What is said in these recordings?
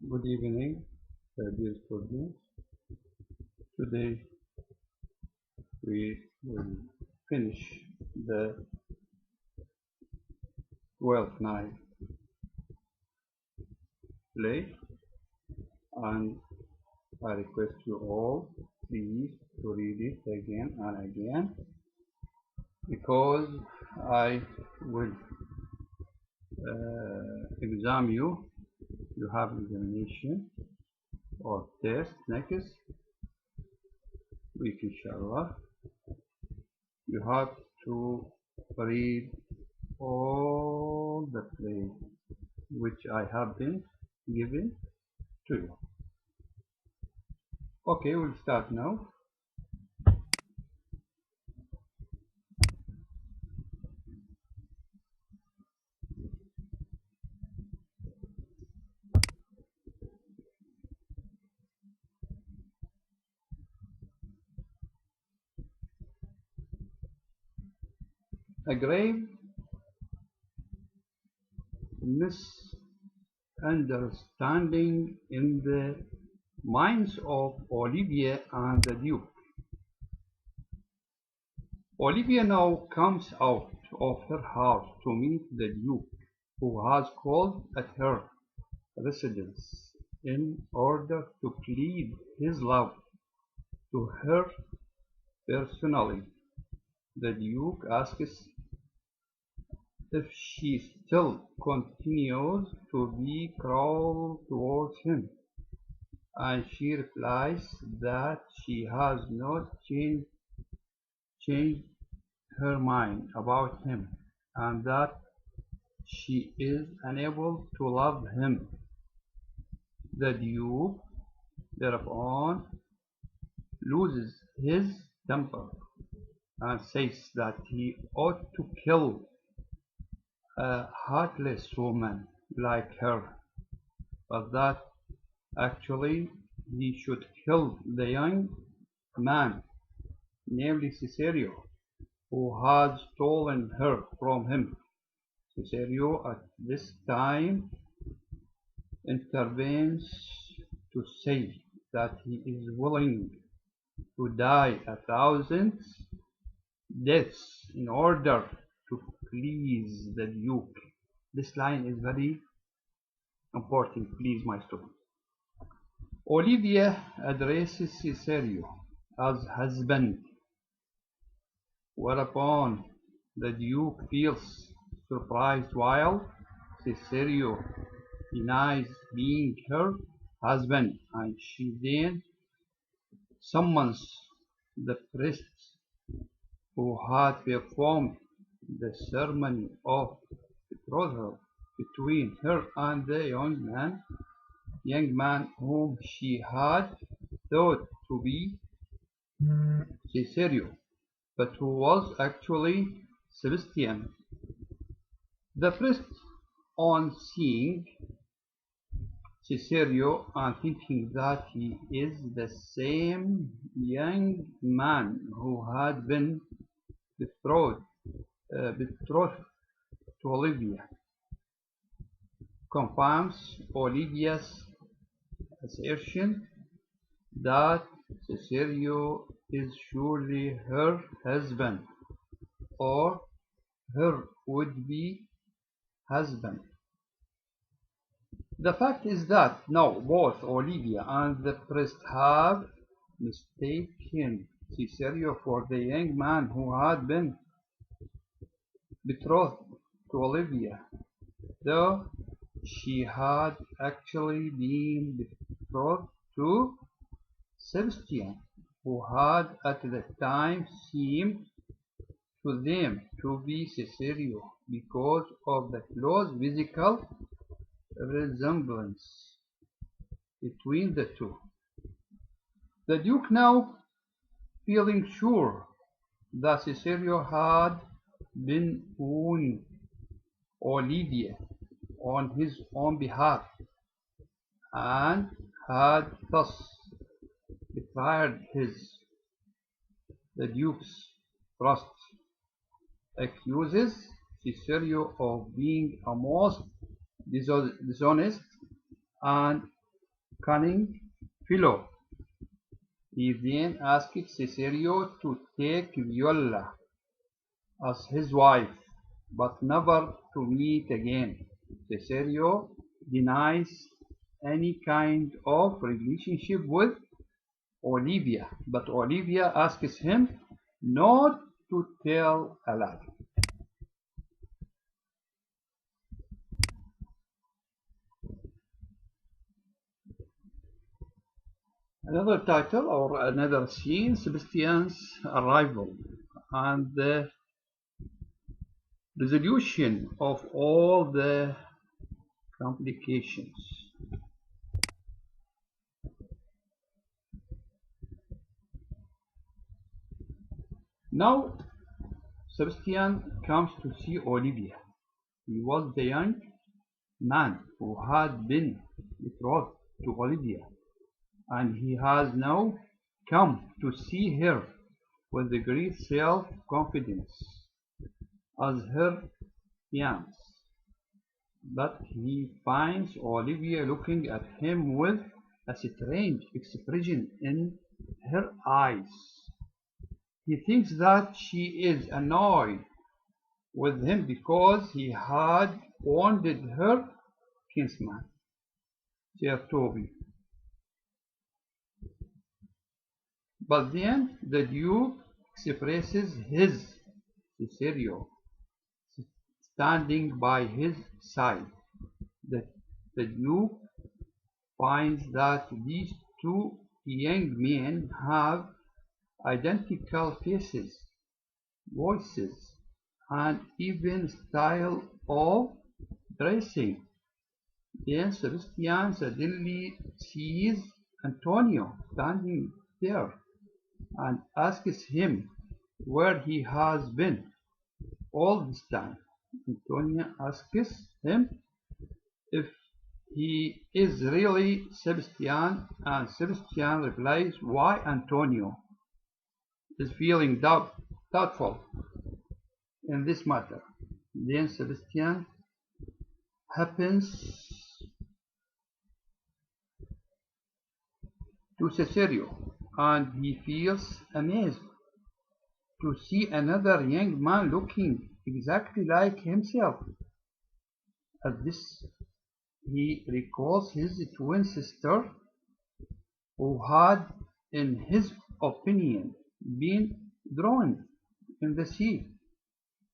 Good evening, dear students. Today we will finish the 12th night play, and I request you all please to read it again and again, because I will examine you. You have examination or test next week, inshallah. You have to read all the play which I have been given to you. Okay, we'll start now. A grave misunderstanding in the minds of Olivia and the Duke. Olivia now comes out of her house to meet the Duke, who has called at her residence in order to plead his love to her personally. The Duke asks if she still continues to be cruel towards him, and she replies that she has not changed her mind about him, and that she is unable to love him. The Duke thereupon loses his temper and says that he ought to kill a heartless woman like her, but that actually he should kill the young man, namely Cesario, who had stolen her from him. Cesario at this time intervenes to say that he is willing to die 1,000 deaths in order to please the Duke. This line is very important, please, my students. Olivia addresses Cesario as husband, whereupon the Duke feels surprised while Cesario denies being her husband, and she then summons the priests who had performed the ceremony of betrothal between her and the young man whom she had thought to be Cesario, but who was actually Sebastian. The priest, on seeing Cesario and thinking that he is the same young man who had been betrothed to Olivia, confirms Olivia's assertion that Cesario is surely her husband, or her would-be husband. The fact is that now both Olivia and the priest have mistaken Cesario for the young man who had been betrothed to Olivia, though she had actually been betrothed to Sebastian, who had at the time seemed to them to be Cesario because of the close physical resemblance between the two. The Duke, now feeling sure that Cesario had been wooing Olivia on his own behalf and had thus betrayed the Duke's trust, accuses Cesario of being a most dishonest and cunning fellow. He then asked Cesario to take Viola as his wife, but never to meet again. Cesario denies any kind of relationship with Olivia, but Olivia asks him not to tell a lie. Another title or another scene, Sebastian's arrival and the resolution of all the complications. Now Sebastian comes to see Olivia. He was the young man who had been betrothed to Olivia, and he has now come to see her with a great self-confidence as her fiancé. But he finds Olivia looking at him with a strange expression in her eyes. He thinks that she is annoyed with him because he had wounded her kinsman, Sir Toby. But then the Duke expresses his Cesario standing by his side. The Duke finds that these two young men have identical faces, voices, and even style of dressing. Then Sebastian suddenly sees Antonio standing there and asks him where he has been all this time. Antonio asks him if he is really Sebastian, and Sebastian replies why Antonio is feeling doubtful in this matter. Then Sebastian happens to Cesario, and he feels amazed to see another young man looking exactly like himself. At this, he recalls his twin sister, who had, in his opinion, been drowned in the sea,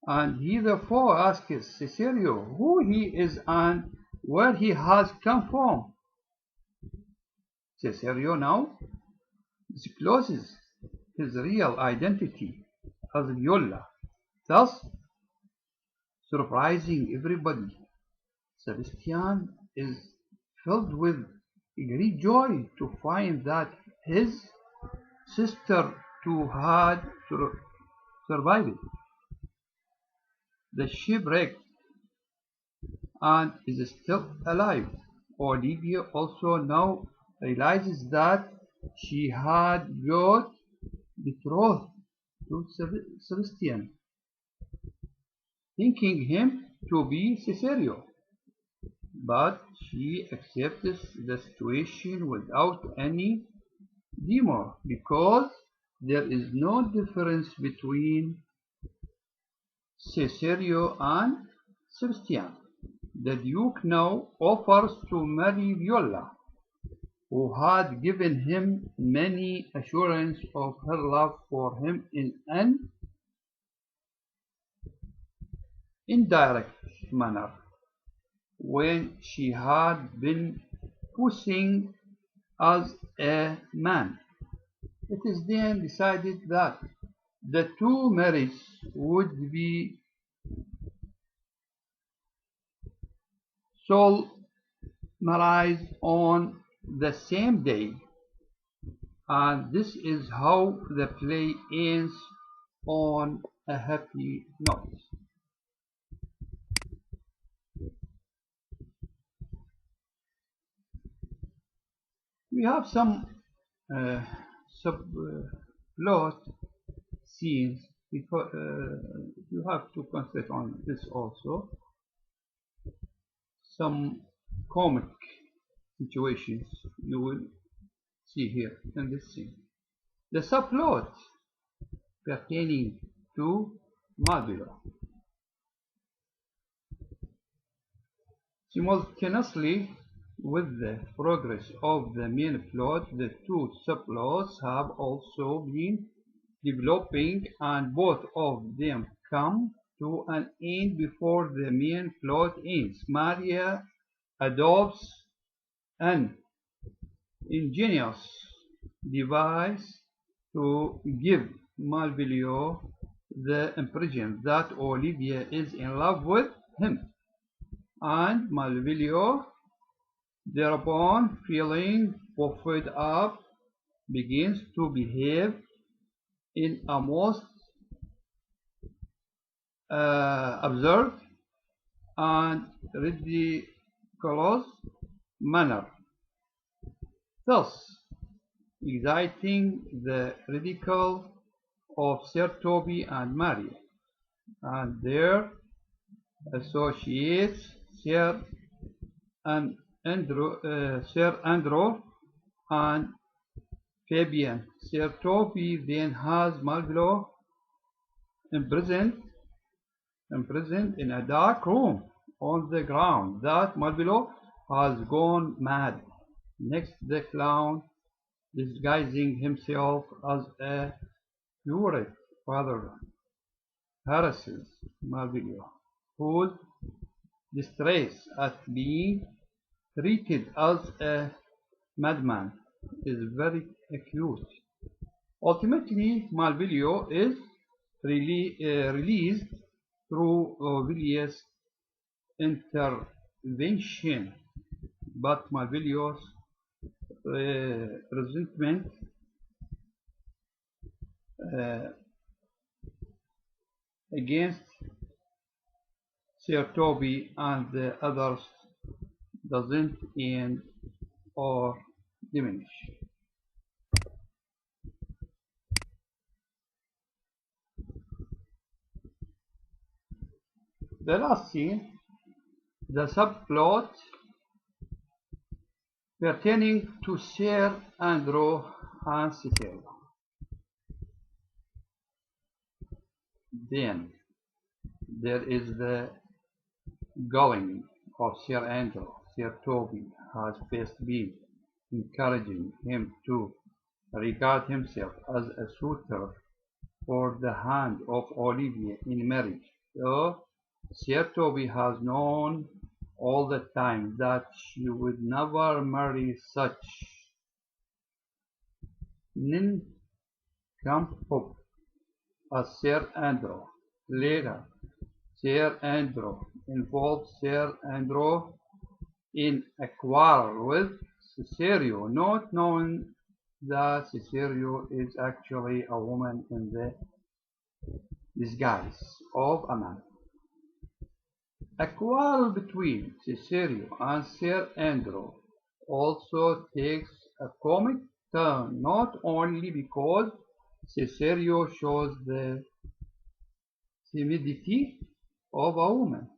and he therefore asks Cesario who he is and where he has come from. Cesario now discloses his real identity as Viola, thus surprising everybody. Sebastian is filled with great joy to find that his sister too had survived the shipwreck and is still alive. Olivia also now realizes that she had got betrothed to Sebastian, thinking him to be Cesario. But she accepts the situation without any demur because there is no difference between Cesario and Sebastian. The Duke now offers to marry Viola, who had given him many assurances of her love for him in an indirect manner, when she had been posing as a man. It is then decided that the two marriages would be solemnized on the same day, and this is how the play ends on a happy note. We have some uh, subplot scenes because you have to concentrate on this also. Some comic situations you will see here in this scene. The subplot pertaining to Marlborough. Simultaneously with the progress of the main plot, the two subplots have also been developing, and both of them come to an end before the main plot ends. Maria adopts an ingenious device to give Malvolio the impression that Olivia is in love with him, and Malvolio, thereupon feeling puffed up, begins to behave in a most absurd and ridiculous manner, thus exciting the ridicule of Sir Toby and Mary, and their associates Sir Andrew and Fabian. Sir Toby then has Marlborough imprisoned in a dark room on the ground that Marlborough has gone mad. Next, the clown, disguising himself as a curate father, harasses Marlborough, whose distress at being treated as a madman is very acute. Ultimately, Malvolio is released through Villiers' intervention, but Malvolio's resentment against Sir Toby and the others doesn't end or diminish. The last scene, the subplot pertaining to Sir Andrew and Cecilia. Then there is the going of Sir Andrew. Sir Toby has first been encouraging him to regard himself as a suitor for the hand of Olivia in marriage, though Sir Toby has known all the time that she would never marry such nincompoop as Sir Andrew. Later, Sir Andrew involves Sir Andrew in a quarrel with Cesario, not knowing that Cesario is actually a woman in the disguise of a man. A quarrel between Cesario and Sir Andrew also takes a comic turn, not only because Cesario shows the timidity of a woman,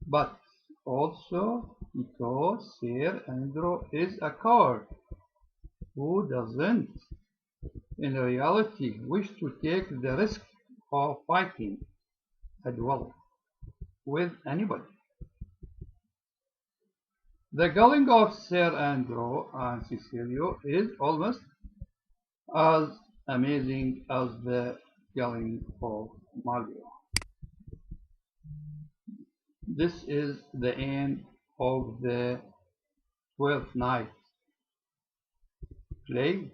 but also because Sir Andrew is a coward who doesn't in reality wish to take the risk of fighting a duel with anybody. The going of Sir Andrew and Cecilio is almost as amazing as the going of Marlborough. This is the end of the 12th night play,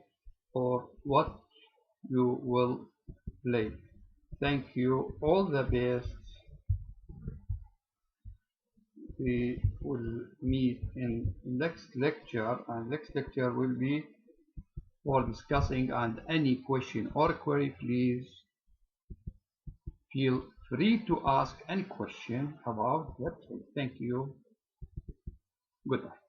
or what you will play. Thank you. All the best. We will meet in next lecture, and next lecture will be for discussing, and any question or query, please feel free to ask any question about that. Thank you. Goodbye.